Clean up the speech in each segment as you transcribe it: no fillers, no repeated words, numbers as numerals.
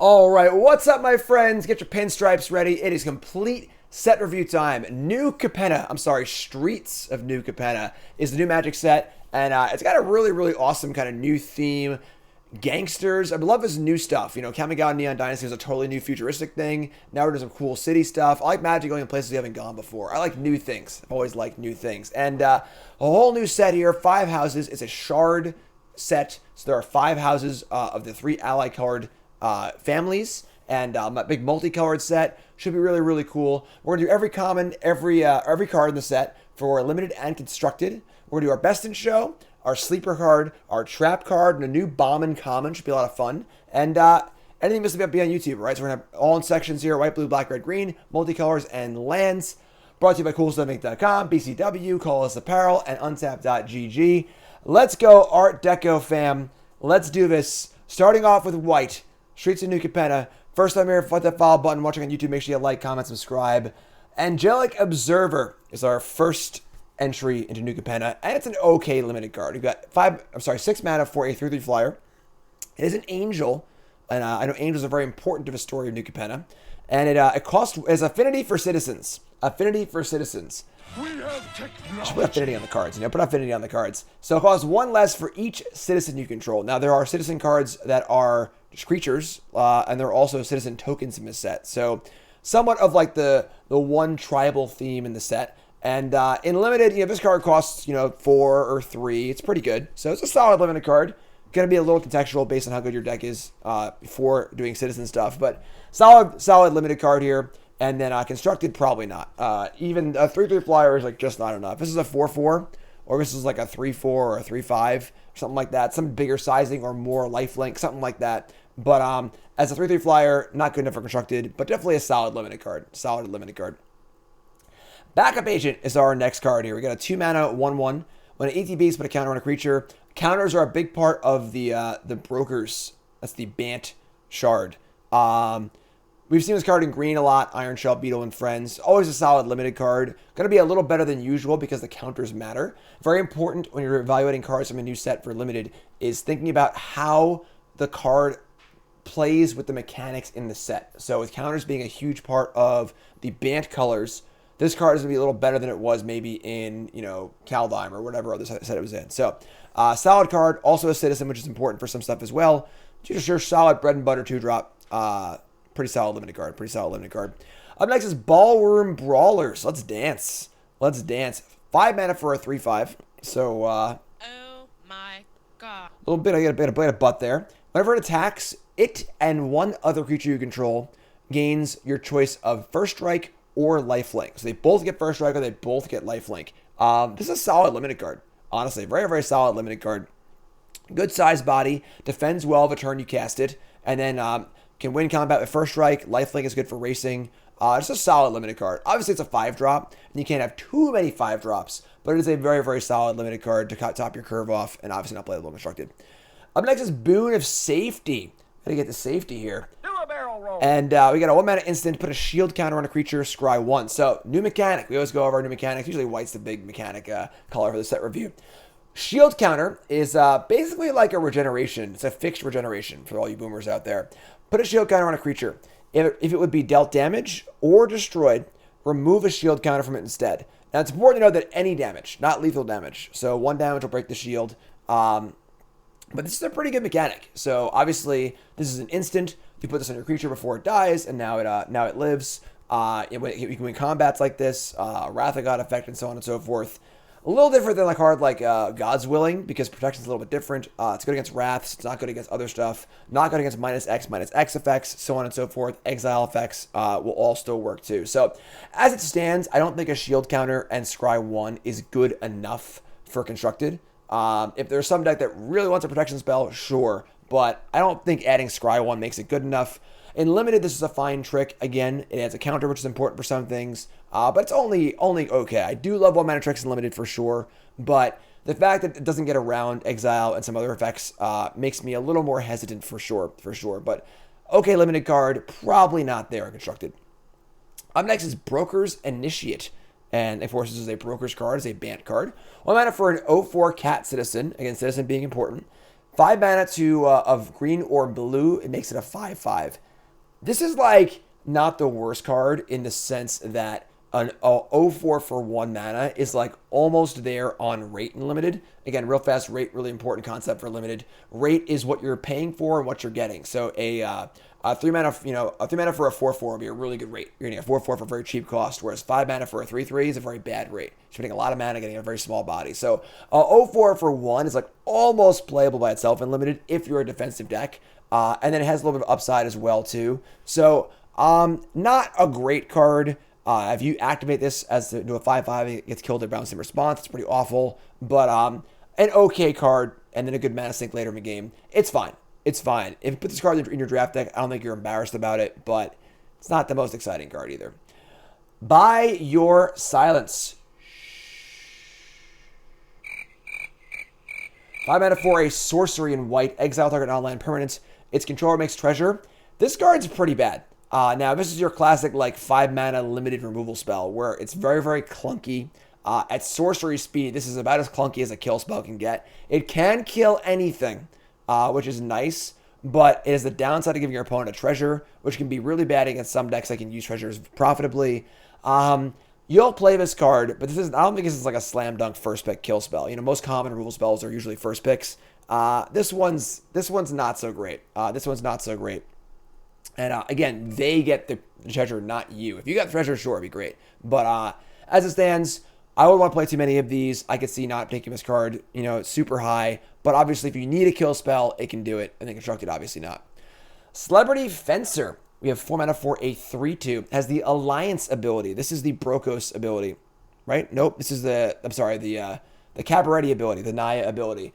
All right, what's up, my friends? Get your pinstripes ready. It is complete set review time. New Capenna, Streets of New Capenna is the new Magic set, and it's got a really awesome kind of new theme. Gangsters, I love his new stuff. You know, Kamigawa Neon Dynasty is a totally new futuristic thing. Now we're doing some cool city stuff. I like Magic going in places we haven't gone before. I like new things. I've always liked new things. And a whole new set here, 5 houses. It's a shard set, so there are 5 houses of the 3 ally card families, and a big multicolored set. Should be really cool. We're gonna do every common, every card in the set for limited and constructed. We're gonna do our best in show, our sleeper card, our trap card, and a new Bombin Common. Should be a lot of fun. And anything missing be on YouTube, right? So we're gonna have all in sections here: white, blue, black, red, green, multicolors, and lands. Brought to you by CoolStuffInc.com, BCW, Call Us Apparel, and Untap.gg. Let's go, Art Deco fam. Let's do this. Starting off with white. Streets of New Capenna. First time here, hit that follow button. Watching on YouTube, make sure you like, comment, subscribe. Angelic Observer is our first entry into New Capenna, and it's an okay limited card. We've got 6 mana for a 3/3 flyer. It is an angel, and I know angels are very important to the story of New Capenna. And it costs as affinity for citizens. Affinity for citizens. We have technology. Just put affinity on the cards, put affinity on the cards. So it costs 1 less for each citizen you control. Now there are citizen cards that are just creatures, and there are also citizen tokens in this set. So somewhat of like the one tribal theme in the set. And in limited, this card costs 4 or 3. It's pretty good. So it's a solid limited card. Going to be a little contextual based on how good your deck is before doing citizen stuff, but solid limited card here. And then constructed, probably not. Even a 3/3 flyer is like just not enough. This is a 4/4, or this is like a 3/4 or a 3/5, or something like that. Some bigger sizing or more lifelink, something like that. But as a 3/3 flyer, not good enough for constructed, but definitely a solid limited card. Solid limited card. Backup Agent is our next card here. We got a 2 mana 1/1. When an ETBs, put a counter on a creature. Counters are a big part of the brokers. That's the Bant Shard. We've seen this card in green a lot. Iron Shell, Beetle, and Friends. Always a solid limited card. Going to be a little better than usual because the counters matter. Very important when you're evaluating cards from a new set for limited is thinking about how the card plays with the mechanics in the set. So with counters being a huge part of the Bant colors, this card is going to be a little better than it was maybe in, Kaldheim or whatever other set it was in. So solid card. Also a citizen, which is important for some stuff as well. Just your solid bread and butter 2-drop. Pretty solid limited card. Up next is Ballroom Brawlers. Let's dance. 5 mana for a 3/5. So, oh my god. A little bit, I get a bit of butt there. Whenever it attacks, it and one other creature you control gains your choice of First Strike or Lifelink. So they both get First Strike or they both get Lifelink. This is a solid limited card. Honestly, very solid limited card. Good size body. Defends well the turn you cast it. And then, can win combat with First Strike. Lifelink is good for racing. It's a solid limited card. Obviously, it's a 5-drop, and you can't have too many 5-drops, but it is a very solid limited card to top your curve off, and obviously not playable constructed. Up next is Boon of Safety. Gotta get the safety here. Do a barrel roll. And we got a 1 mana instant, put a shield counter on a creature, scry 1. So, new mechanic. We always go over our new mechanics. Usually white's the big mechanic color for the set review. Shield counter is basically like a regeneration. It's a fixed regeneration for all you boomers out there. Put a shield counter on a creature. If it would be dealt damage or destroyed, remove a shield counter from it instead. Now, it's important to know that any damage, not lethal damage. So 1 damage will break the shield. But this is a pretty good mechanic. So obviously, this is an instant. You put this on your creature before it dies, and now it lives. You can win combats like this, Wrath of God effect, and so on and so forth. A little different than a card like God's Willing, because protection's a little bit different. It's good against Wraths. It's not good against other stuff. Not good against -X effects, so on and so forth. Exile effects will all still work too. So as it stands, I don't think a shield counter and scry 1 is good enough for constructed. If there's some deck that really wants a protection spell, sure. But I don't think adding scry 1 makes it good enough. In limited, this is a fine trick. Again, it adds a counter, which is important for some things, but it's only okay. I do love 1 mana tricks in limited for sure, but the fact that it doesn't get around exile and some other effects makes me a little more hesitant for sure. But okay, limited card, probably not there in constructed. Up next is Broker's Initiate, and of course, this is a Broker's card, it's a Bant card. 1 mana for an 0/4 Cat Citizen, again, Citizen being important. 5 mana to of green or blue, it makes it a 5/5. This is like not the worst card in the sense that an 0-4 for 1 mana is like almost there on rate and limited. Again, real fast, rate, really important concept for limited. Rate is what you're paying for and what you're getting. So a 3 mana, a 3 mana for a 4-4 would be a really good rate. You're getting a 4-4 for a very cheap cost, whereas 5 mana for a 3-3 is a very bad rate. You're spending a lot of mana, getting a very small body. So 0-4 for 1 is like almost playable by itself in limited if you're a defensive deck. And then it has a little bit of upside as well too. So not a great card. If you activate this as to a 5/5, it gets killed at bounce in response. It's pretty awful. But an okay card and then a good mana sink later in the game. It's fine. It's fine. If you put this card in your draft deck, I don't think you're embarrassed about it, but it's not the most exciting card either. Buy your silence. 5 mana for a sorcery in white. Exile target non-land permanent. Its controller makes treasure. This card's pretty bad. Now, this is your classic, like, 5 mana limited removal spell, where it's very, very clunky. At sorcery speed, this is about as clunky as a kill spell can get. It can kill anything, which is nice, but it has the downside of giving your opponent a treasure, which can be really bad against some decks that can use treasures profitably. You'll play this card, but I don't think this is like a slam dunk first pick kill spell. Most common removal spells are usually first picks. This one's not so great. This one's not so great. And again, they get the treasure, not you. If you got the treasure, sure, it'd be great. But as it stands, I wouldn't want to play too many of these. I could see not taking this card, super high. But obviously, if you need a kill spell, it can do it. And then constructed, obviously not. Celebrity Fencer. We have 4 mana for a 3/2. Has the Alliance ability. This is the Brokos ability, right? Nope. This is the Cabaretti ability, the Naya ability,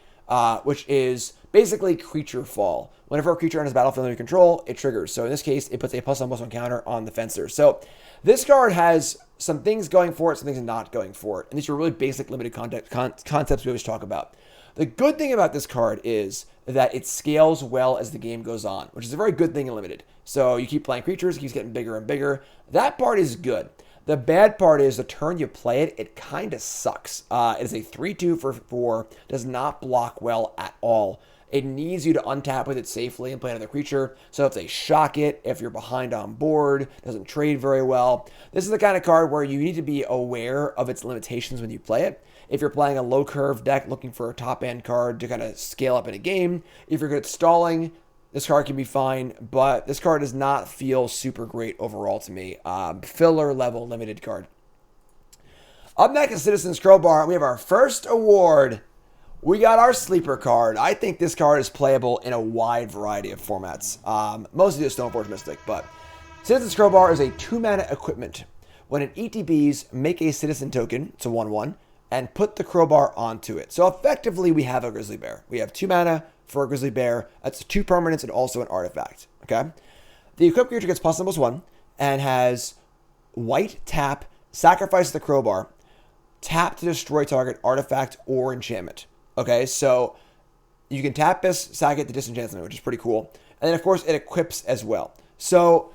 which is basically creature fall. Whenever a creature enters battlefield under your control, it triggers. So in this case, it puts a +1/+1 counter on the Fencer. So this card has some things going for it, some things not going for it. And these are really basic limited concepts we always talk about. The good thing about this card is that it scales well as the game goes on, which is a very good thing in limited. So you keep playing creatures, it keeps getting bigger and bigger. That part is good. The bad part is the turn you play it, it kind of sucks. It is a 3/2 for 4, does not block well at all. It needs you to untap with it safely and play another creature. So if they shock it, if you're behind on board, doesn't trade very well. This is the kind of card where you need to be aware of its limitations when you play it. If you're playing a low curve deck looking for a top end card to kind of scale up in a game, if you're good at stalling, this card can be fine, but this card does not feel super great overall to me. Filler level limited card. Up next is Citizen's Crowbar. We have our first award. We got our sleeper card. I think this card is playable in a wide variety of formats. Mostly just Stoneforge Mystic, but Citizen's Crowbar is a 2 mana equipment. When it ETBs, make a citizen token, it's a 1/1, and put the crowbar onto it. So effectively, we have a Grizzly Bear. We have 2 mana for a Grizzly Bear. That's 2 permanents and also an artifact. Okay. The equipped creature gets +1/+1 and has white tap, sacrifice the crowbar, tap to destroy target artifact or enchantment. Okay, so you can tap this, sack it to disenchantment, which is pretty cool. And then of course it equips as well. So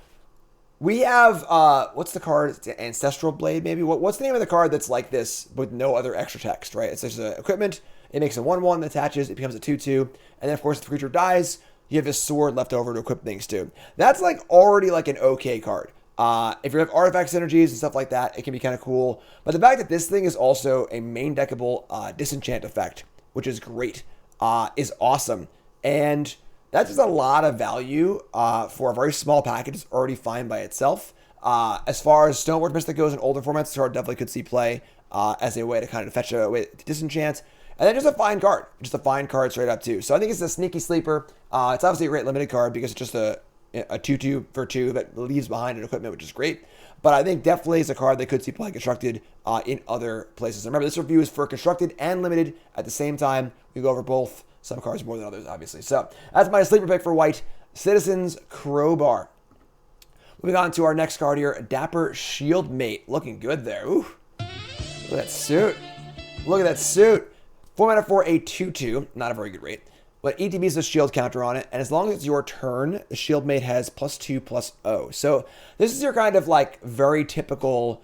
we have what's the card? It's Ancestral Blade, maybe. What's the name of the card that's like this with no other extra text, right? It's just an equipment. It makes a 1/1 that attaches. It becomes a 2/2. And then, of course, if the creature dies, you have this sword left over to equip things to. That's like already like an okay card. If you have artifact synergies and stuff like that, it can be kind of cool. But the fact that this thing is also a main deckable disenchant effect, which is great, is awesome. And that's just a lot of value for a very small package. It's already fine by itself. As far as Stoneforge Mystic goes in older formats, this card definitely could see play as a way to kind of fetch a way to disenchant. And then just a fine card. Just a fine card straight up, too. So I think it's a sneaky sleeper. It's obviously a great limited card because it's just a 2/2 for 2 that leaves behind an equipment, which is great. But I think definitely it's a card that could see play constructed in other places. And remember, this review is for constructed and limited at the same time. We go over both. Some cards more than others, obviously. So that's my sleeper pick for white. Citizen's Crowbar. Moving on to our next card here, Dapper Shieldmate. Looking good there. Ooh. Look at that suit. Look at that suit. 4 mana for a 2/2. Not a very good rate. But ETB is a shield counter on it. And as long as it's your turn, the Shieldmate has +2/+0. So this is your kind of like very typical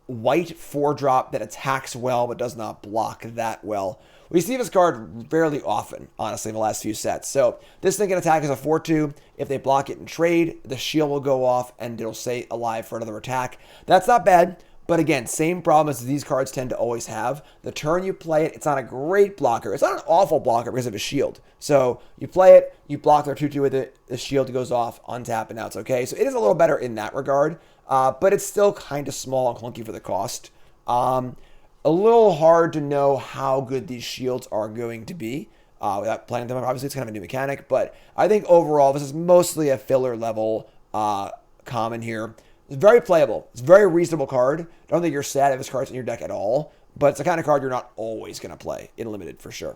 white 4-drop that attacks well but does not block that well. We see this card fairly often, honestly, in the last few sets. So this thing can attack as a 4-2. If they block it in trade, the shield will go off and it'll stay alive for another attack. That's not bad. But again, same problem as these cards tend to always have. The turn you play it, it's not a great blocker. It's not an awful blocker because of a shield. So you play it, you block their 2-2 with it, the shield goes off, untap, and now it's okay. So it is a little better in that regard, but it's still kind of small and clunky for the cost. A little hard to know how good these shields are going to be without playing them. Obviously, it's kind of a new mechanic, but I think overall, this is mostly a filler level common here. It's very playable. It's a very reasonable card. Don't think you're sad if this card's in your deck at all, but it's the kind of card you're not always going to play in Limited for sure.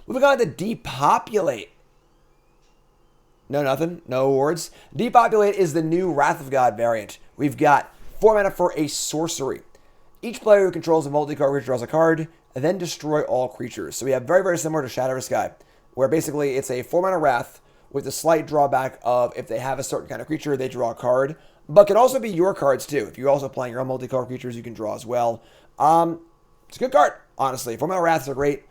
Moving on to Depopulate. No, nothing. No awards. Depopulate is the new Wrath of God variant. We've got 4 mana for a sorcery. Each player who controls a multi-card creature draws a card, and then destroy all creatures. So we have very, very similar to Shadow of Sky, where basically it's a 4 mana Wrath with the slight drawback of if they have a certain kind of creature, they draw a card. But can also be your cards too. If you're also playing your own multi-card creatures, you can draw as well. It's a good card, honestly. 4 mana Wraths are great.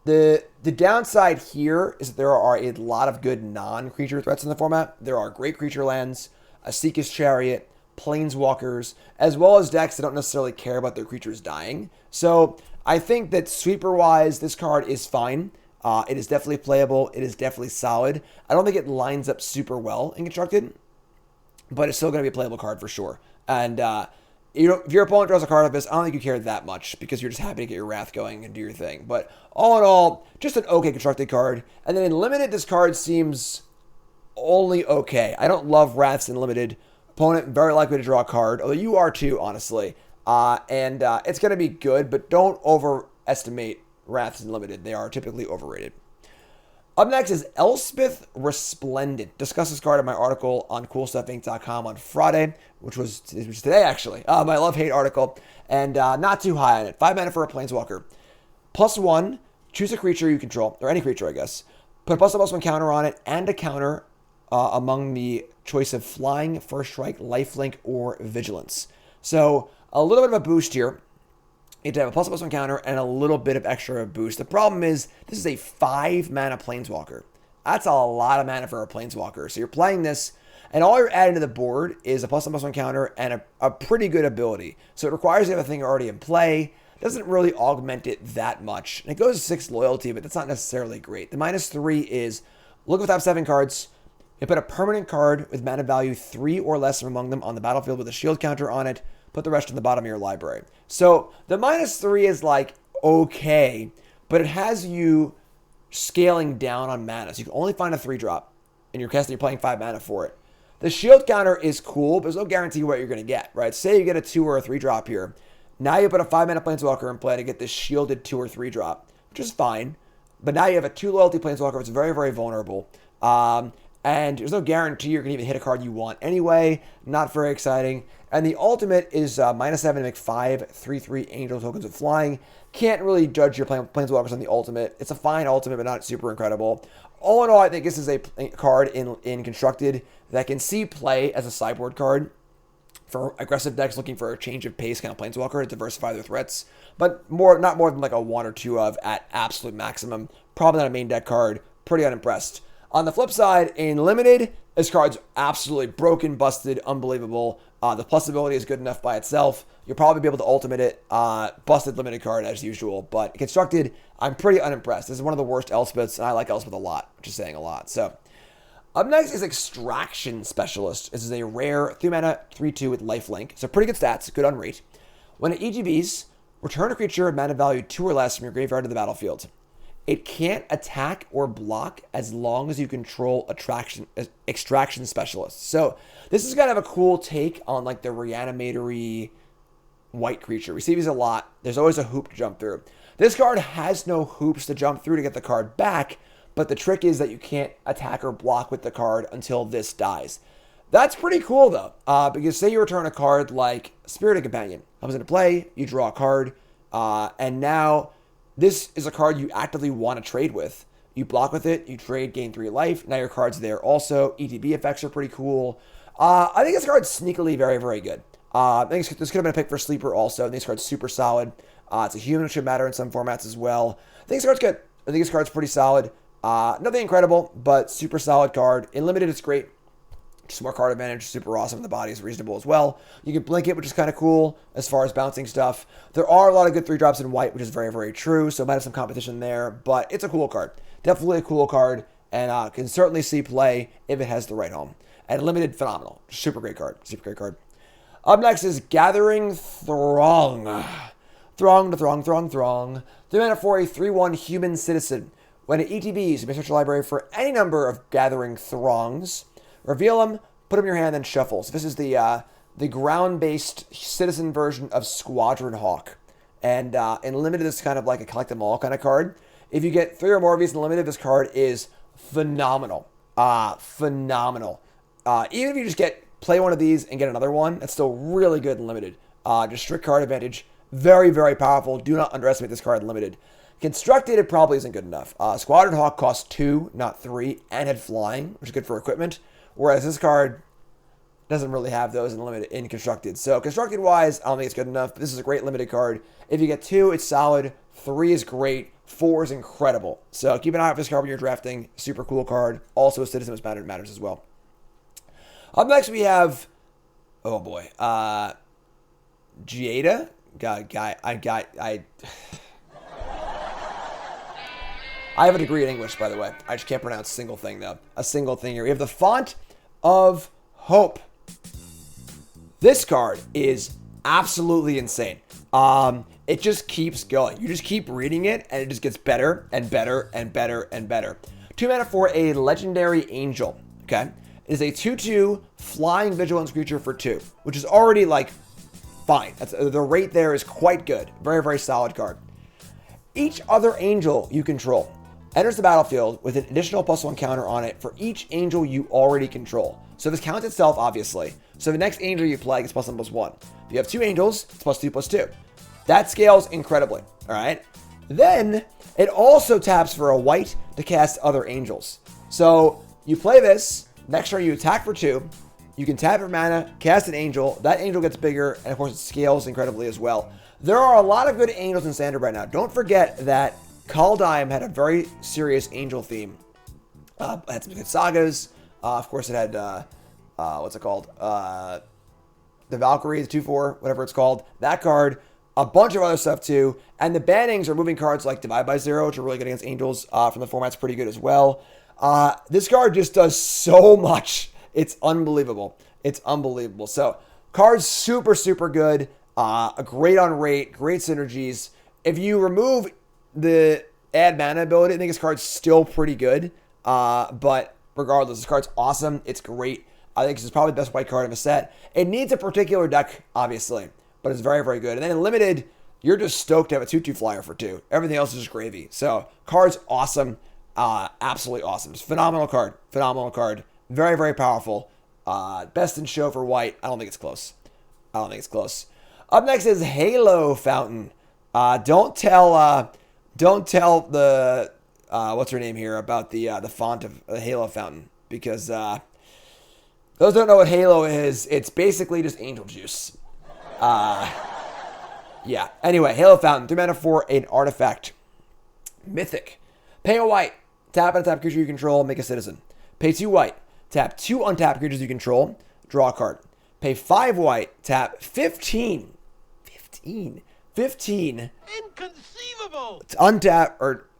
The downside here is that there are a lot of good non-creature threats in the format. There are great creature lands, a Seeker's Chariot, Planeswalkers, as well as decks that don't necessarily care about their creatures dying. So I think that sweeper-wise, this card is fine. It is definitely playable. It is definitely solid. I don't think it lines up super well in Constructed, but it's still going to be a playable card for sure. And if your opponent draws a card like this, I don't think you care that much because you're just happy to get your Wrath going and do your thing. But all in all, just an okay constructed card. And then in Limited, this card seems only okay. I don't love Wraths in Limited. Opponent very likely to draw a card, although you are too, honestly. It's going to be good, but don't overestimate Wraths in Limited. They are typically overrated. Up next is Elspeth Resplendent. Discuss this card in my article on CoolStuffInc.com on Friday, which was today, actually. My love-hate article, and not too high on it. 5 mana for a Planeswalker. +1, choose a creature you control, or any creature, I guess. Put a +1/+1 counter on it, and a counter among the choice of Flying, First Strike, Lifelink, or Vigilance. So, a little bit of a boost here. You have to have a +1/+1 counter and a little bit of extra boost. The problem is, this is a 5 mana Planeswalker. That's a lot of mana for a Planeswalker. So you're playing this, and all you're adding to the board is a +1/+1 counter and a pretty good ability. So it requires you to have a thing already in play. Doesn't really augment it that much. And it goes to 6 loyalty, but that's not necessarily great. The -3 is, look at the top 7 cards. You put a permanent card with mana value 3 or less from among them on the battlefield with a shield counter on it. Put the rest in the bottom of your library. So the -3 is like okay, but it has you scaling down on mana. So you can only find a 3-drop in your cast and you're playing 5 mana for it. The shield counter is cool, but there's no guarantee what you're going to get, right? Say you get a 2 or a 3-drop here. Now you put a 5 mana Planeswalker in play to get this shielded 2 or 3-drop, which is fine. But now you have a 2 loyalty Planeswalker. It's very, very vulnerable. And there's no guarantee you're going to even hit a card you want anyway. Not very exciting. And the ultimate is -7 to make 5 3/3 angel tokens with flying. Can't really judge your Planeswalkers on the ultimate. It's a fine ultimate, but not super incredible. All in all, I think this is a card in Constructed that can see play as a sideboard card for aggressive decks looking for a change of pace kind of Planeswalker to diversify their threats. But not more than like a 1 or 2 of at absolute maximum. Probably not a main deck card. Pretty unimpressed. On the flip side, in Limited, this card's absolutely broken, busted, unbelievable. The plus ability is good enough by itself. You'll probably be able to ultimate it. Busted Limited card as usual. But Constructed, I'm pretty unimpressed. This is one of the worst Elspeths, and I like Elspeth a lot, which is saying a lot. So, up next is Extraction Specialist. This is a rare 3 mana 3/2 with lifelink. So pretty good stats, good on rate. When it EGBs, return a creature of mana value 2 or less from your graveyard to the battlefield. It can't attack or block as long as you control Extraction Specialist. So this is kind of a cool take on like the reanimatory white creature. We see these a lot. There's always a hoop to jump through. This card has no hoops to jump through to get the card back, but the trick is that you can't attack or block with the card until this dies. That's pretty cool though, because say you return a card like Spirited Companion. Comes into play, you draw a card, and now this is a card you actively want to trade with. You block with it, you trade, gain 3 life. Now your card's there also. ETB effects are pretty cool. I think this card's sneakily very, very good. I think this could have been a pick for Sleeper also. I think this card's super solid. It's a human, which should matter in some formats as well. I think this card's good. I think this card's pretty solid. Nothing incredible, but super solid card. In limited, it's great. Just more card advantage, super awesome. The body is reasonable as well. You can blink it, which is kind of cool as far as bouncing stuff. There are a lot of good 3-drops in white, which is very, very true. So it might have some competition there, but it's a cool card. Definitely a cool card, and can certainly see play if it has the right home. And limited, phenomenal. Super great card. Super great card. Up next is Gathering Throng. Throng to Throng, Throng, Throng. 3 mana for a 3/1 human citizen. When it ETBs, you may search your library for any number of Gathering Throngs. Reveal them, put them in your hand, then shuffle. So this is the ground-based citizen version of Squadron Hawk. And in limited, it's kind of like a collect them all kind of card. If you get 3 or more of these in limited, this card is phenomenal. Phenomenal. Even if you just play one of these and get another one, that's still really good in limited. Just strict card advantage. Very, very powerful. Do not underestimate this card in limited. Constructed, it probably isn't good enough. Squadron Hawk costs 2, not 3, and had flying, which is good for equipment. Whereas this card doesn't really have those in constructed. So constructed wise, I don't think it's good enough. But this is a great limited card. If you get 2, it's solid. 3 is great. 4 is incredible. So keep an eye out for this card when you're drafting. Super cool card. Also a citizen, which matters as well. Up next we have, oh boy, Giada. I have a degree in English, by the way. I just can't pronounce a single thing, though. A single thing here. We have the Font of Hope. This card is absolutely insane. It just keeps going. You just keep reading it, and it just gets better and better and better and better. 2 mana for a Legendary Angel. Okay? It is a 2/2 flying vigilance creature for 2, which is already, like, fine. The rate there is quite good. Very, very solid card. Each other angel you control enters the battlefield with an additional +1 counter on it for each angel you already control. So this counts itself, obviously. So the next angel you play gets +1/+1. If you have 2 angels, it's +2/+2. That scales incredibly, all right? Then it also taps for a white to cast other angels. So you play this, next turn you attack for 2, you can tap for mana, cast an angel, that angel gets bigger, and of course it scales incredibly as well. There are a lot of good angels in Standard right now. Don't forget that Kaldheim had a very serious angel theme. It had some good sagas. Of course, it had, what's it called? The Valkyrie, the 2/4, whatever it's called. That card. A bunch of other stuff, too. And the bannings are moving cards like Divide by Zero, which are really good against angels from the format's pretty good as well. This card just does so much. It's unbelievable. It's unbelievable. So, card's super, super good. A great on rate, great synergies. If you remove the add mana ability, I think this card's still pretty good. But regardless, this card's awesome. It's great. I think this is probably the best white card in the set. It needs a particular deck, obviously, but it's very, very good. And then in limited, you're just stoked to have a 2/2 flyer for 2. Everything else is just gravy. So card's awesome. Absolutely awesome. It's a phenomenal card. Phenomenal card. Very, very powerful. Best in show for white. I don't think it's close. Up next is Halo Fountain. Don't tell the what's her name here about the font of the Halo Fountain, because those who don't know what Halo is, it's basically just angel juice. Yeah. Anyway, Halo Fountain, 3 mana for an artifact, mythic. Pay a white, tap and tap creature you control, make a citizen. Pay 2 white, tap 2 untapped creatures you control, draw a card. Pay 5 white, tap 15. Inconceivable!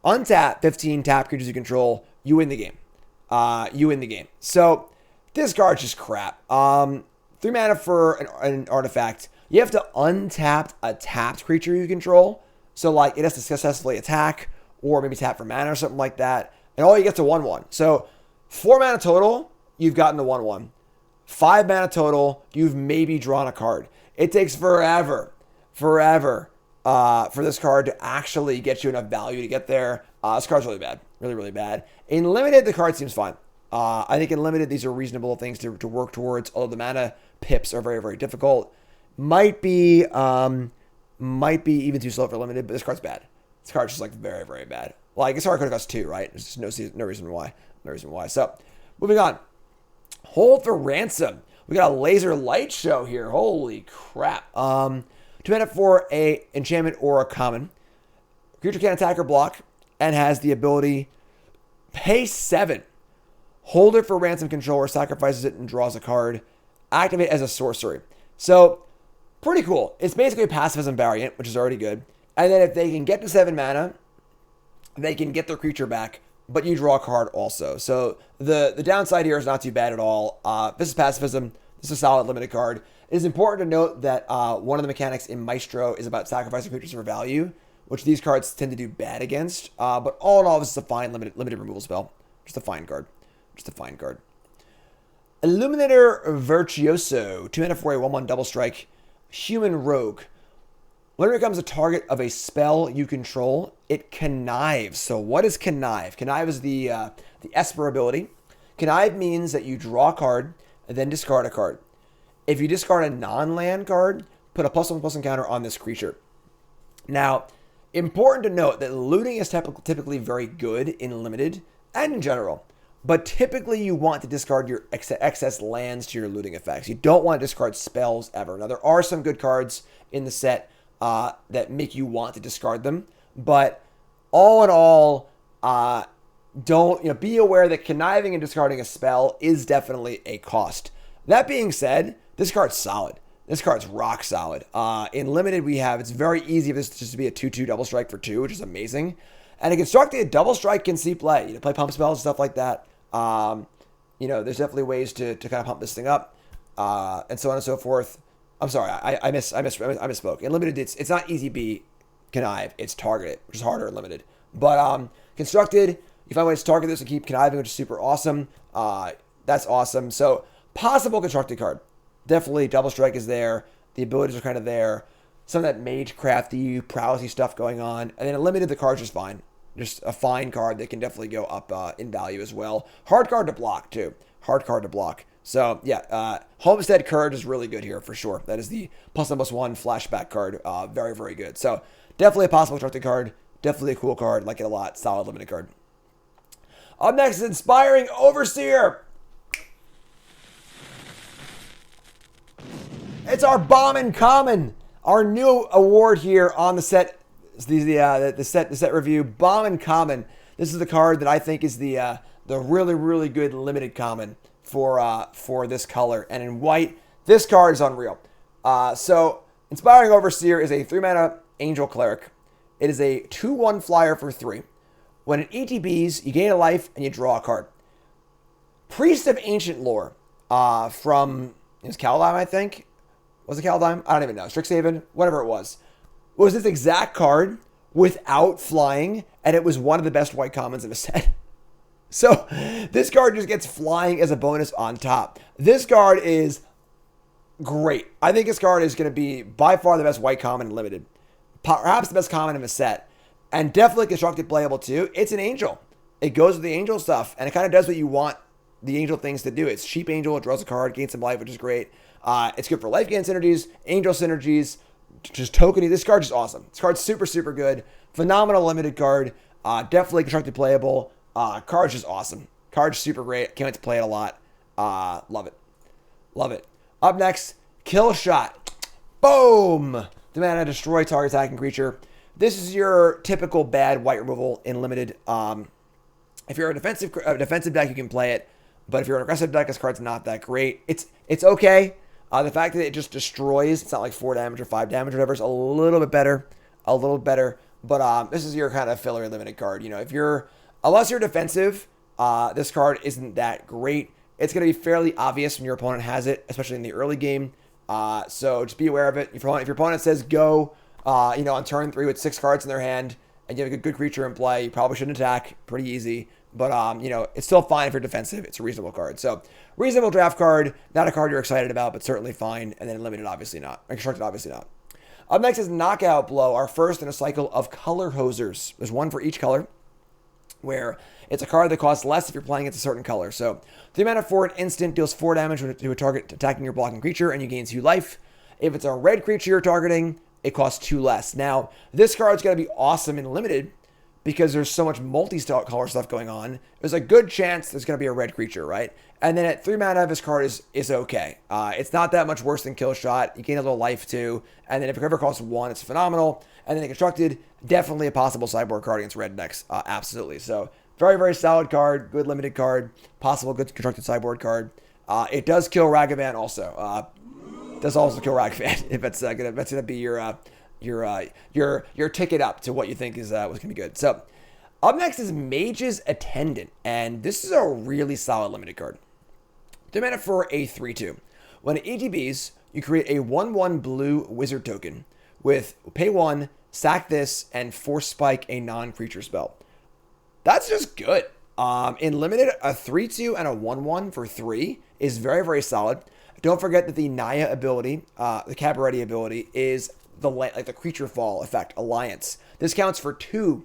Untap 15 tap creatures you control. You win the game. So this card's just crap. 3 mana for an artifact. You have to untap a tapped creature you control. So like it has to successfully attack or maybe tap for mana or something like that. And all you get to 1/1. So 4 mana total, you've gotten to 1/1. 5 mana total, you've maybe drawn a card. It takes forever for this card to actually get you enough value to get there. This card's really bad. Really, really bad. In limited, the card seems fine. I think in limited, these are reasonable things to work towards, although the mana pips are very, very difficult. Might be even too slow for limited, but this card's bad. This card's just like very, very bad. Like this card could have cost 2, right? There's just no reason why. So, moving on. Hold for Ransom. We got a laser light show here. Holy crap. 2 mana for a enchantment or a common. Creature can attack or block and has the ability pay 7. Hold it for ransom control or sacrifices it and draws a card. Activate as a sorcery. So, pretty cool. It's basically a pacifism variant, which is already good. And then if they can get to 7 mana, they can get their creature back, but you draw a card also. So the downside here is not too bad at all. This is pacifism. This is a solid limited card. It is important to note that one of the mechanics in Maestro is about sacrificing creatures for value, which these cards tend to do bad against. But all in all, this is a fine limited removal spell. Just a fine card. Just a fine card. Illuminator Virtuoso. 2 mana for a 1/1 double strike. Human Rogue. When it becomes a target of a spell you control, it connives. So what is connive? Connive is the Esper ability. Connive means that you draw a card and then discard a card. If you discard a non-land card, put a +1/+1 counter on this creature. Now, important to note that looting is typically very good in limited and in general. But typically you want to discard your excess lands to your looting effects. You don't want to discard spells ever. Now, there are some good cards in the set that make you want to discard them. But all in all, be aware that conniving and discarding a spell is definitely a cost. That being said, this card's solid. This card's rock solid. In limited, it's very easy for this just to be a 2/2 double strike for 2, which is amazing. And a constructed double strike can see play. Play pump spells and stuff like that. There's definitely ways to kind of pump this thing up, and so on and so forth. I'm sorry, I misspoke. In limited, it's not easy B connive, it's targeted, which is harder in limited. But constructed, you find ways to target this and keep conniving, which is super awesome. That's awesome. So possible constructed card. Definitely double strike is there. The abilities are kind of there. Some of that mage crafty, prowessy stuff going on. And then in limited, the card's just fine. Just a fine card that can definitely go up in value as well. Hard card to block, too. Hard card to block. So, yeah, Homestead Courage is really good here for sure. That is the +1/+1 flashback card. Very, very good. So, definitely a possible constructed card. Definitely a cool card. Like it a lot. Solid limited card. Up next is Inspiring Overseer. It's our Bombin Common. Our new award here on the set. The set review, Bombin Common. This is the card that I think is the really, really good limited common for this color. And in white, this card is unreal. So Inspiring Overseer is a 3 mana Angel Cleric. It is a 2/1 flyer for 3. When it ETBs, you gain a life and you draw a card. Priest of Ancient Lore from Kaldheim, I think. Was it Kaldheim? I don't even know. Strixhaven, whatever it was this exact card without flying, and it was one of the best white commons in the set. So this card just gets flying as a bonus on top. This card is great. I think this card is going to be by far the best white common in limited. Perhaps the best common in the set. And definitely constructed playable too. It's an angel. It goes with the angel stuff, and it kind of does what you want the angel things to do. It's cheap angel, it draws a card, gains some life, which is great. It's good for life gain synergies, angel synergies, just tokeny. This card's just awesome. This card's super, super good. Phenomenal limited card. Definitely constructed playable. Card's just awesome. Card's super great. Can't wait to play it a lot. Love it. Love it. Up next, Kill Shot. Boom! The mana destroy target attacking creature. This is your typical bad white removal in limited. If you're a defensive deck, you can play it. But if you're an aggressive deck, this card's not that great. It's okay. The fact that it just destroys, it's not like 4 damage or 5 damage or whatever, it's a little bit better. A little better. But this is your kind of filler limited card. Unless you're defensive, this card isn't that great. It's going to be fairly obvious when your opponent has it, especially in the early game. So just be aware of it. If your opponent says go, on turn 3 with 6 cards in their hand, and you have a good creature in play, you probably shouldn't attack. Pretty easy. But, it's still fine if you're defensive. It's a reasonable card. So, reasonable draft card. Not a card you're excited about, but certainly fine. And then limited, obviously not. Constructed, obviously not. Up next is Knockout Blow, our first in a cycle of Color Hosers. There's one for each color, where it's a card that costs less if you're playing against a certain color. So, 3 mana for an instant, deals 4 damage to a target attacking your blocking creature, and you gain 2 life. If it's a red creature you're targeting, it costs 2 less. Now, this card's going to be awesome in limited, because there's so much multi-color stuff going on, there's a good chance there's going to be a red creature, right? And then at 3 mana, this card is okay. It's not that much worse than Kill Shot. You gain a little life too. And then if it ever costs 1, it's phenomenal. And then Constructed, definitely a possible sideboard card against red decks. Absolutely. So very, very solid card. Good limited card. Possible good Constructed sideboard card. It does kill Ragavan also. Does also kill Ragavan if that's gonna be your ticket up to what you think is what's gonna be good. So up next is Mage's Attendant, and this is a really solid limited card. 3 mana for a 3/2. When it ETBs, you create a 1/1 blue wizard token with pay 1, sack this, and force spike a non-creature spell. That's just good. In limited, a 3/2 and a 1/1 for 3 is very, very solid. Don't forget that the Naya ability, the Cabaretti ability, is the creature fall effect, Alliance. This counts for 2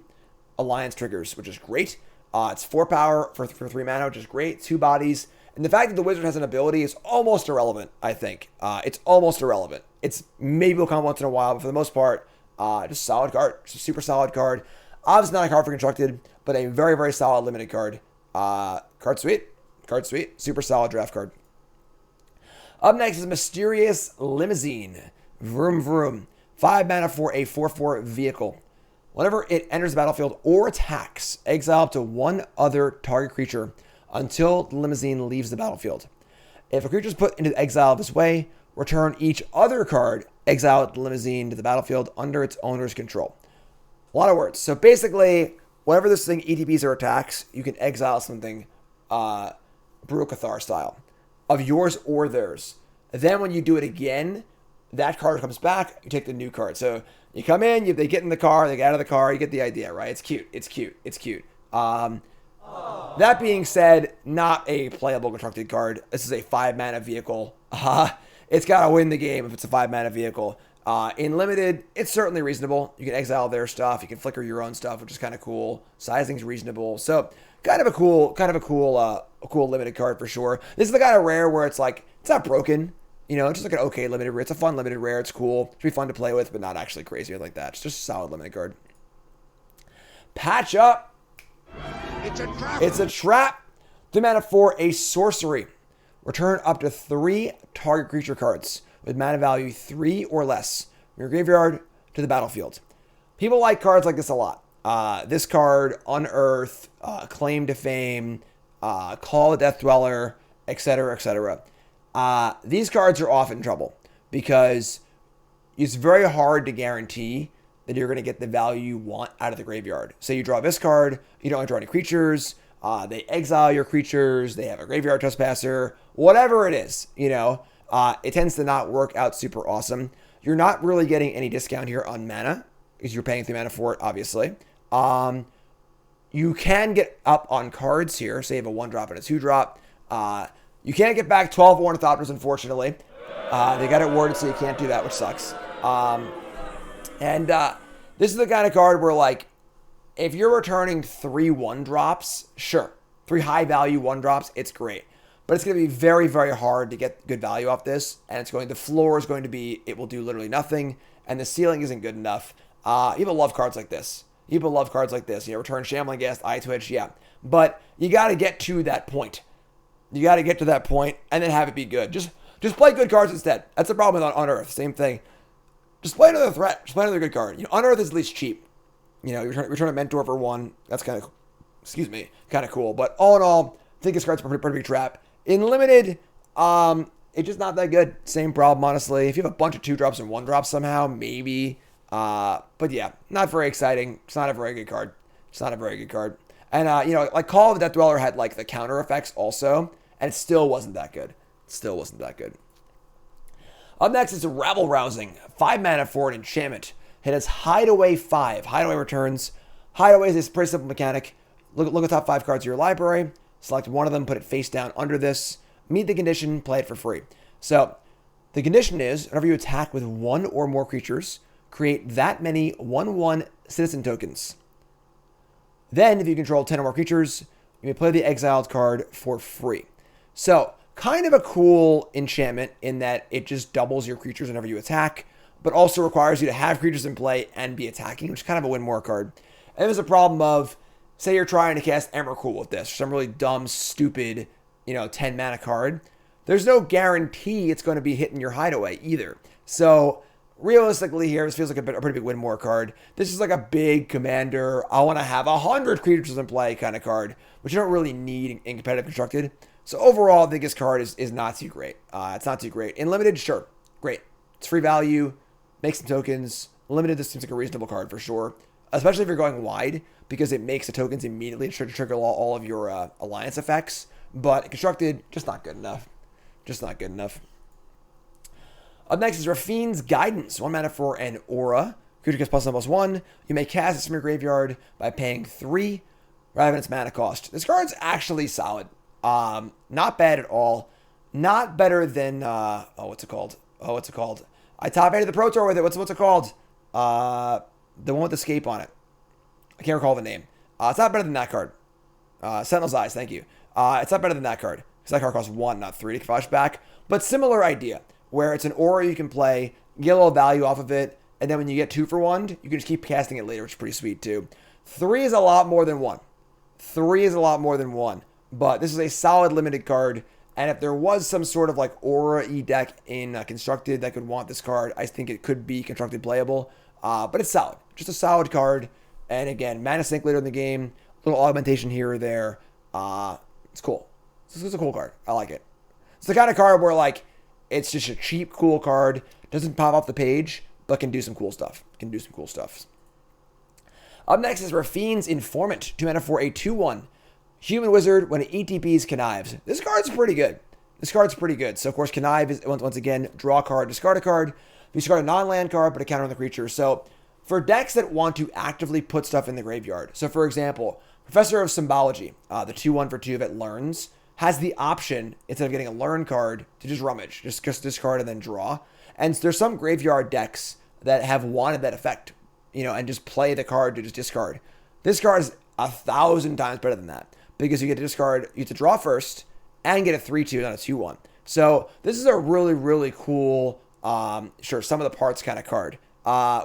Alliance triggers, which is great. It's 4 power for 3 mana, which is great. 2 bodies. And the fact that the wizard has an ability is almost irrelevant, I think. It's almost irrelevant. It's maybe will come once in a while, but for the most part, just a solid card. Just a super solid card. Obviously not a card for Constructed, but a very, very solid limited card. Card sweet. Card sweet. Super solid draft card. Up next is Mysterious Limousine. Vroom Vroom. 5 mana for a 4/4 vehicle. Whenever it enters the battlefield or attacks, exile up to 1 other target creature until the limousine leaves the battlefield. If a creature is put into exile this way, return each other card exiled the limousine to the battlefield under its owner's control. A lot of words. So basically, whenever this thing ETBs or attacks, you can exile something Brutal Cathar style of yours or theirs. Then when you do it again, that card comes back, you take the new card. So you come in, they get in the car, they get out of the car, you get the idea, right? It's cute. It's cute. It's cute. That being said, not a playable Constructed card. This is a 5 mana vehicle. It's got to win the game if it's a 5 mana vehicle. In limited, it's certainly reasonable. You can exile their stuff. You can flicker your own stuff, which is kind of cool. Sizing's reasonable. So kind of a cool limited card for sure. This is the kind of rare where it's like, it's not broken. You know, it's just like an okay limited rare. It's a fun limited rare. It's cool. It's be fun to play with, but not actually crazy or like that. It's just a solid limited card. Patch Up. It's a trap. It's a trap. 3 mana for a sorcery. Return up to 3 target creature cards with mana value 3 or less from your graveyard to the battlefield. People like cards like this a lot. This card, Unearth, Claim to Fame, Call the Death Dweller, etc., etc. These cards are often trouble because it's very hard to guarantee that you're going to get the value you want out of the graveyard. Say you draw this card, you don't draw any creatures, they exile your creatures, they have a graveyard trespasser, whatever it is, it tends to not work out super awesome. You're not really getting any discount here on mana because you're paying 3 mana for it, obviously. You can get up on cards here, say you have a 1-drop and a 2-drop. You can't get back 12 Ornithopters, unfortunately. They got it worded so you can't do that, which sucks. This is the kind of card where, like, if you're returning 3 1-drops, sure. 3 high-value 1-drops, it's great. But it's going to be very, very hard to get good value off this. And the floor is going to be, it will do literally nothing. And the ceiling isn't good enough. People love cards like this. Return Shambling Ghast, Eye Twitch, yeah. But you got to get to that point. And then have it be good. Just play good cards instead. That's the problem with Unearth. Same thing. Just play another threat. Just play another good card. Unearth is at least cheap. You return a Mentor for 1. That's kind of cool. But all in all, I think this card's a pretty big trap. In limited, it's just not that good. Same problem, honestly. If you have a bunch of 2-drops and 1-drops somehow, maybe. But yeah, not very exciting. It's not a very good card. And, like Call of the Death Dweller had like the counter effects also, and it still wasn't that good. Up next is Rabble Rousing. 5 mana for an enchantment. It has Hideaway 5. Hideaway returns. Hideaway is a pretty simple mechanic. Look at the top 5 cards of your library. Select one of them, put it face down under this. Meet the condition, play it for free. So, the condition is, whenever you attack with 1 or more creatures, create that many 1/1 citizen tokens. Then, if you control 10 or more creatures, you may play the exiled card for free. So, kind of a cool enchantment in that it just doubles your creatures whenever you attack, but also requires you to have creatures in play and be attacking, which is kind of a win more card. And there's a problem of, say you're trying to cast Emrakul with this, some really dumb, stupid, 10 mana card. There's no guarantee it's going to be hitting your hideaway either. So realistically here, this feels like a pretty big win more card. This is like a big commander, I want to have 100 creatures in play kind of card, which you don't really need in competitive constructed. So overall, I think this card is not too great. It's not too great. In limited, sure, great. It's free value, make some tokens. Limited, this seems like a reasonable card for sure, especially if you're going wide, because it makes the tokens immediately trigger all of your alliance effects. But constructed, just not good enough. Just not good enough. Up next is Rafine's Guidance. 1 mana for an aura. Creature gets +1/+1. You may cast it from your graveyard by paying 3 rather than its mana cost. This card's actually solid. Not bad at all. Not better than what's it called? I top 8 the Pro Tour with it. What's it called? The one with Escape on it. I can't recall the name. It's not better than that card. Sentinel's Eyes, thank you. It's not better than that card, because that card costs 1, not 3 to flash back. But similar idea, where it's an aura you can play, get a little value off of it, and then when you get 2 for 1, you can just keep casting it later, which is pretty sweet too. 3 is a lot more than 1. 3 is a lot more than 1. But this is a solid limited card, and if there was some sort of like aura-y deck in Constructed that could want this card, I think it could be Constructed playable. But it's solid. Just a solid card. And again, mana sink later in the game, little augmentation here or there. It's cool. This is a cool card. I like it. It's the kind of card where like it's just a cheap, cool card. Doesn't pop off the page, but can do some cool stuff. Up next is Rafine's Informant. 2 mana for a 2/1. Human Wizard. When it ETBs, connives. This card's pretty good. So of course, connive is once again draw a card, discard a card. You discard a non-land card, put a counter on the creature. So for decks that want to actively put stuff in the graveyard. So for example, Professor of Symbology, the 2/1 for 2 that learns, has the option, instead of getting a learn card, to just rummage, just discard and then draw. And there's some graveyard decks that have wanted that effect, and just play the card to just discard. This card is 1,000 times better than that, because you get to discard, you get to draw first, and get a 3/2, not a 2/1. So this is a really, really cool, sum of the parts kind of card,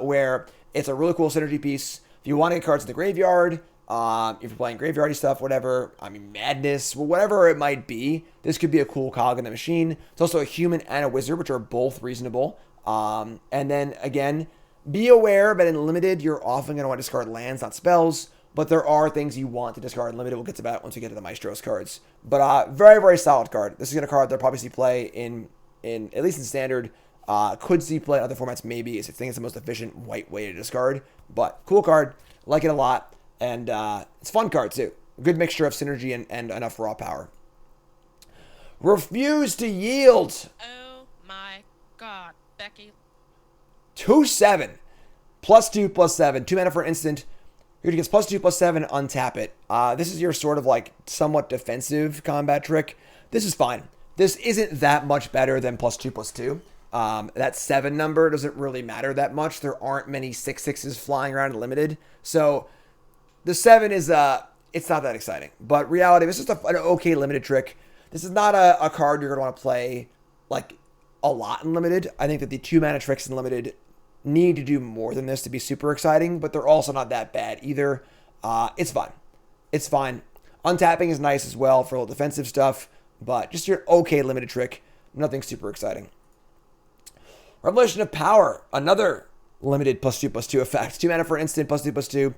where it's a really cool synergy piece. If you want to get cards in the graveyard, if you're playing graveyardy stuff, whatever, Madness, whatever it might be, this could be a cool cog in the machine. It's also a human and a wizard, which are both reasonable. And then, again, be aware that in limited, you're often going to want to discard lands, not spells, but there are things you want to discard in limited. We'll get to that once we get to the Maestro's cards. But very, very solid card. This is a card they'll probably see play in at least in Standard. Could see play in other formats, maybe. I think it's the most efficient white way to discard. But cool card. Like it a lot. And it's a fun card, too. Good mixture of synergy and enough raw power. Refuse to Yield. Oh my god, Becky. 2/7. +2/+7. 2 mana for an instant. You're going to get +2/+7, untap it. This is your sort of like somewhat defensive combat trick. This is fine. This isn't that much better than +2/+2. That 7 number doesn't really matter that much. There aren't many 6/6s flying around in limited. So the 7 is, it's not that exciting. But reality, this is just an okay limited trick. This is not a card you're going to want to play like a lot in limited. I think that the 2 mana tricks in limited need to do more than this to be super exciting, but they're also not that bad either. It's fine. Untapping is nice as well for a little defensive stuff, but just your okay limited trick. Nothing super exciting. Revelation of Power, another limited +2/+2 effect. 2 mana for an instant, +2/+2.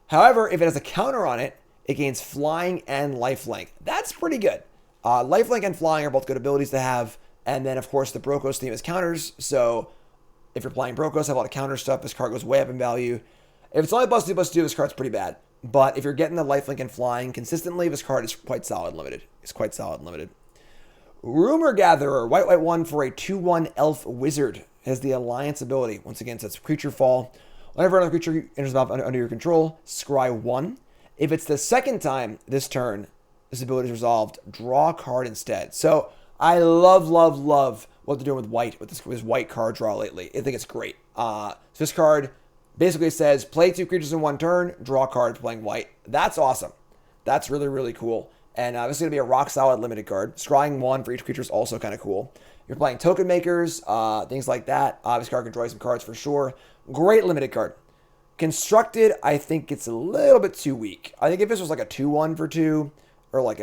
However, if it has a counter on it, it gains flying and lifelink. That's pretty good. Lifelink and flying are both good abilities to have. And then, of course, the Brokos theme is counters. So if you're playing Brokos, have a lot of counter stuff. This card goes way up in value. If it's only +2/+2, this card's pretty bad. But if you're getting the lifelink and flying consistently, this card is quite solid limited. Rumor Gatherer, white 1 for a 2/1 elf wizard. Has the Alliance ability. Once again, sets creature fall. Whenever another creature enters the battlefield under your control, scry 1. If it's the second time this turn, this ability is resolved, draw a card instead. So I love what they're doing with white, with this white card draw lately. I think it's great. So this card basically says, play 2 creatures in 1 turn, draw a card playing white. That's awesome. That's really, really cool. And this is going to be a rock solid limited card. Scrying 1 for each creature is also kind of cool. You're playing token makers, things like that. This card can draw you some cards for sure. Great limited card. Constructed, I think it's a little bit too weak. I think if this was like a 2-1 for 2, or like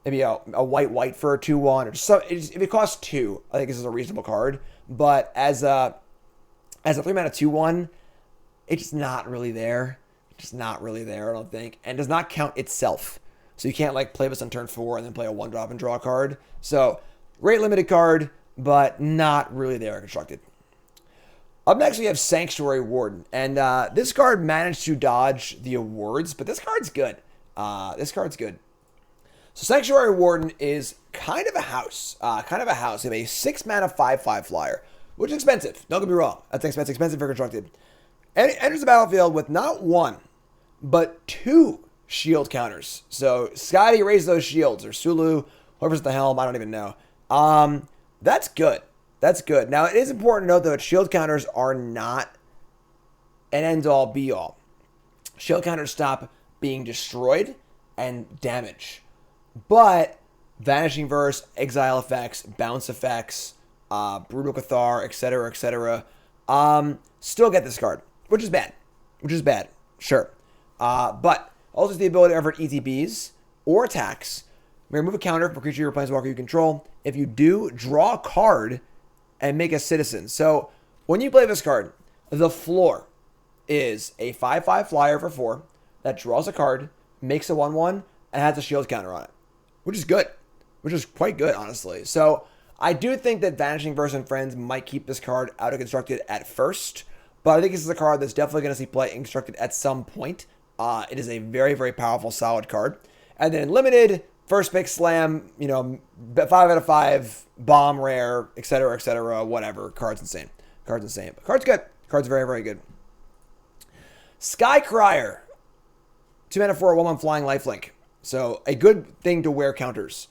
maybe a white for a 2-1, or just if it costs 2, I think this is a reasonable card. But as a 3-mana 2-1, it's just not really there. Just not really there, I don't think. And does not count itself. So you can't like play this on turn 4 and then play a 1-drop and draw a card. So great limited card, but not really there constructed. Up next, we have Sanctuary Warden. And this card managed to dodge the awards, but this card's good. So Sanctuary Warden is kind of a house. You have a 6-mana 5/5 flyer, which is expensive. Don't get me wrong. That's expensive for constructed. And it enters the battlefield with not 1, but 2 shield counters. So Scotty raised those shields, or Sulu, whoever's at the helm, I don't even know. That's good. Now, it is important to note, though, that shield counters are not an end-all, be-all. Shield counters stop being destroyed and damage. But Vanishing Verse, Exile effects, Bounce effects, Brutal Cathar, etc., still get this card, which is bad. Sure. But also the ability to avert ETBs or attacks. Remove a counter from a creature or planeswalker you control. If you do, draw a card and make a citizen. So when you play this card, the floor is a 5/5 flyer for 4 that draws a card, makes a 1/1, and has a shield counter on it, which is good, which is quite good, honestly. So I do think that Vanishing Verse and Friends might keep this card out of constructed at first, but I think this is a card that's definitely going to see play in constructed at some point. It is a very, very powerful, solid card. And then limited, first pick slam, 5 out of 5, bomb rare, etc., whatever. Card's insane. But card's good. Card's very, very good. Sky Crier. 2 mana for a 1/1 flying lifelink. So a good thing to wear counters.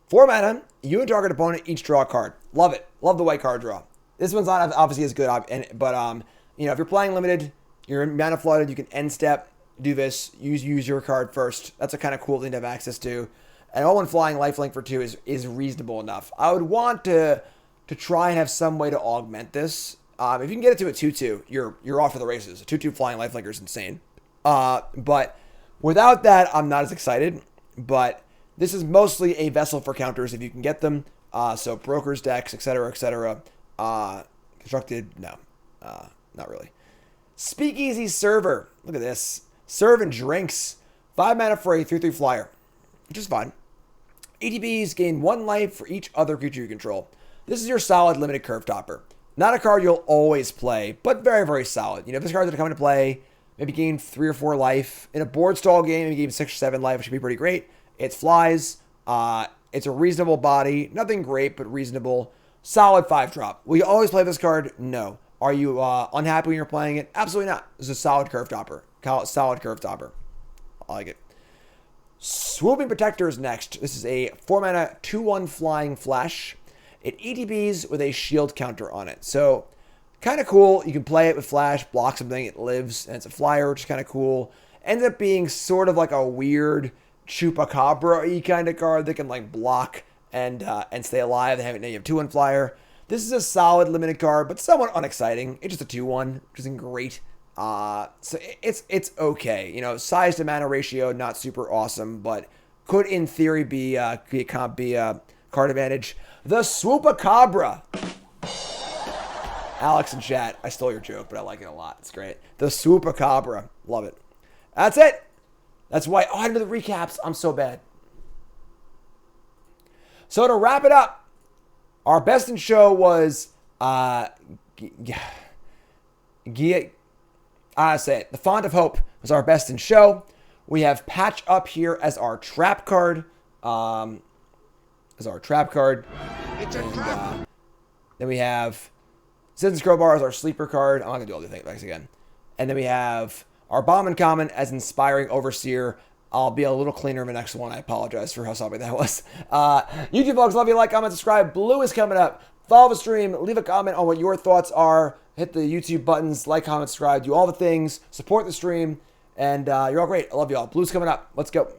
4 mana, you and target opponent each draw a card. Love it. Love the white card draw. This one's not obviously as good, but if you're playing limited, you're mana flooded, you can end step, do this, use your card first. That's a kind of cool thing to have access to. And 1/1 flying lifelink for 2 is reasonable enough. I would want to try and have some way to augment this. If you can get it to a 2/2, you're off for the races. A 2/2 flying lifelinker is insane. But without that, I'm not as excited. But this is mostly a vessel for counters if you can get them. So brokers, decks, etc. Constructed, no, not really. Speakeasy Server. Look at this. Serve and drinks. 5 mana for a 3/3 flyer, which is fine. ETBs gain 1 life for each other creature you control. This is your solid limited curve topper. Not a card you'll always play, but very, very solid. If this card's going to come into play, maybe gain 3 or 4 life. In a board stall game, maybe gain 6 or 7 life, which would be pretty great. It flies. It's a reasonable body. Nothing great, but reasonable. Solid 5-drop. Will you always play this card? No. Are you unhappy when you're playing it? Absolutely not. This is a solid curve topper. Solid curve topper. I like it. Swooping Protector is next. This is a 4 mana 2/1 flying flash. It ETBs with a shield counter on it. So kind of cool. You can play it with flash, block something, it lives, and it's a flyer, which is kind of cool. Ends up being sort of like a weird Chupacabra-y kind of card that can like block and stay alive. Now you have 2/1 flyer. This is a solid limited card, but somewhat unexciting. It's just a 2/1, which isn't great. So it's okay. Size to mana ratio, not super awesome, but could in theory be a card advantage. The Swoopacabra. Alex in chat, I stole your joke, but I like it a lot. It's great. The Swoopacabra. Love it. That's it. That's why. Oh, I didn't do the recaps. I'm so bad. So to wrap it up, our best in show was I say it. The Font of Hope was our best in show. We have Patch Up here as our trap card. It's a trap. Then we have Citizen's Crowbar as our sleeper card. I'm not going to do all the things again. And then we have our Bombin Common as Inspiring Overseer. I'll be a little cleaner in the next one. I apologize for how sloppy that was. YouTube folks, love you. Like, comment, subscribe. Blue is coming up. Follow the stream. Leave a comment on what your thoughts are. Hit the YouTube buttons. Like, comment, subscribe. Do all the things. Support the stream. And you're all great. I love you all. Blue's coming up. Let's go.